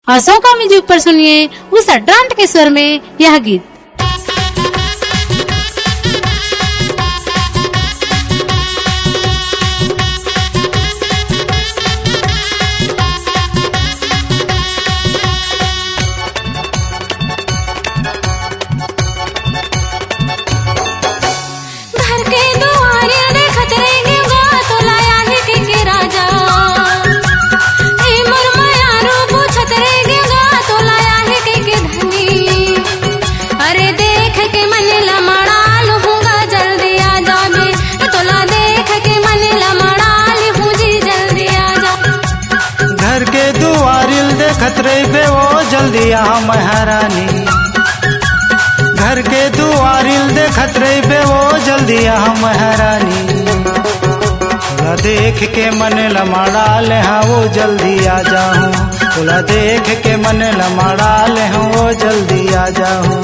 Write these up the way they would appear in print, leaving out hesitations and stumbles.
असो का म्यूजिक पर सुनिए उस अड्रांट के स्वर में यह गीत। खतरे पे वो जल्दी आ महारानी, घर के दुआरिल दे खतरे पे वो जल्दी आ महारानी। तोला देख के मन लमाड़ा ले हाँ वो जल्दी आ जाऊं, तोला देख के मन लमाड़ा ले हाँ वो जल्दी आ जाऊं।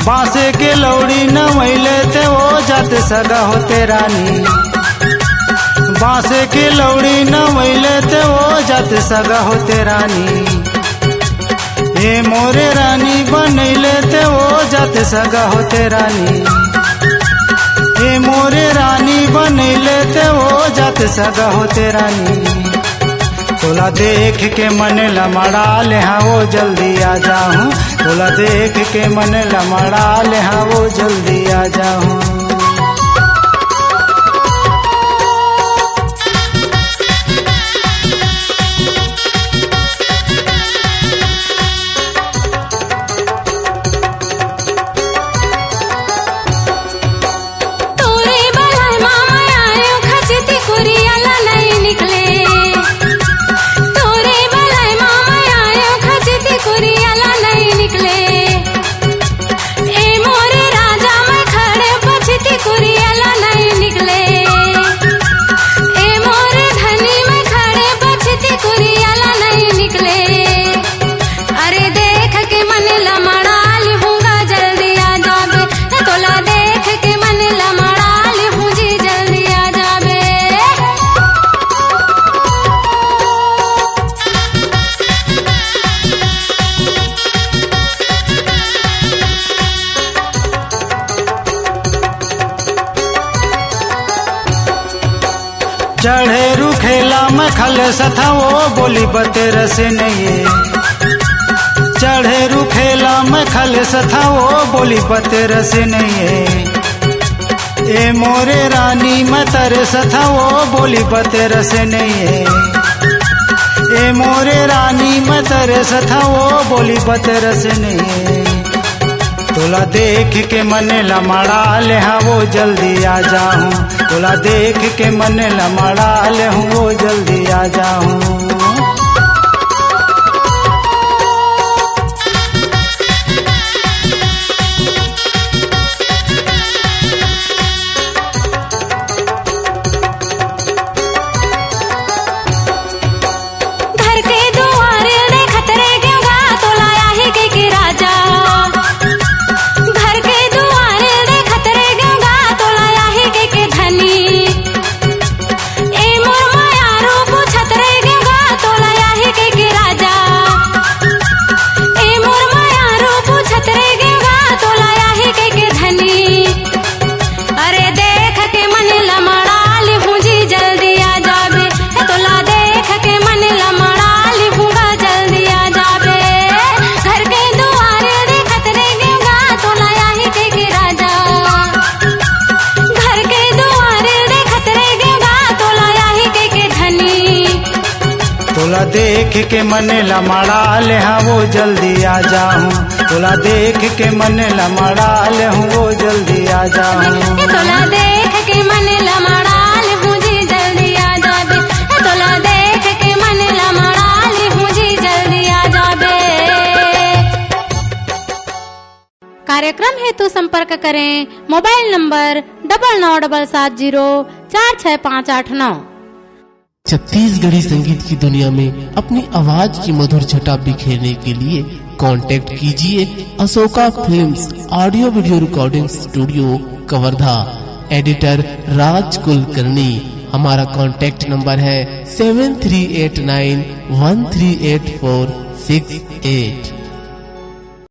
बांसे के लौड़ी न मैले थे वो जात सगा होते रानी, बांसे के लौड़ी न मैले थे वो जात सगा होते रानी। ये मोरे रानी बनैले थे वो जात सगा होते रानी, ये मोरे रानी बनैले थे वो जात सगा होते रानी। तोला देख के मन लमड़ा ले हाँ वो जल्दी आ जाऊं, तोला देख के मन लमड़ा ले हाँ वो जल्दी आ जाऊं। चढ़े रुखेला में खल सथा वो बोली बतेर से नहीं, चढ़े रुखेला में खल सथा वो बोली बतेर से नहीं। ए मोरे रानी में तर सथा वो बोली बतेर से नहीं, ए मोरे रानी में तर सथा वो बोली बतेर से नहीं। तोला देख के मन लमड़ा ले हाँ वो जल्दी आ जाऊं, तोला देख के मन लमड़ा ले हूँ वो जल्दी आ जाऊं। छतरे तोला देख के मन लमड़ा ले हाँ वो जल्दी आ जाऊं, तोला देख के मन लमड़ा ले हूँ वो जल्दी आ जाऊं। तोला देख के मन लमड़ा ले हूँ जी जल्दी आ जाबे, तोला देख के मन लमड़ा ले हूँ जी जल्दी आ जाबे। कार्यक्रम हेतु संपर्क करें मोबाइल नंबर 9977046589। छत्तीसगढ़ी संगीत की दुनिया में अपनी आवाज की मधुर छटा बिखेरने के लिए कांटेक्ट कीजिए Ashoka films audio video recording studio Kawardha, editor Raj Kulkarni. हमारा कांटेक्ट नंबर है 7389138468।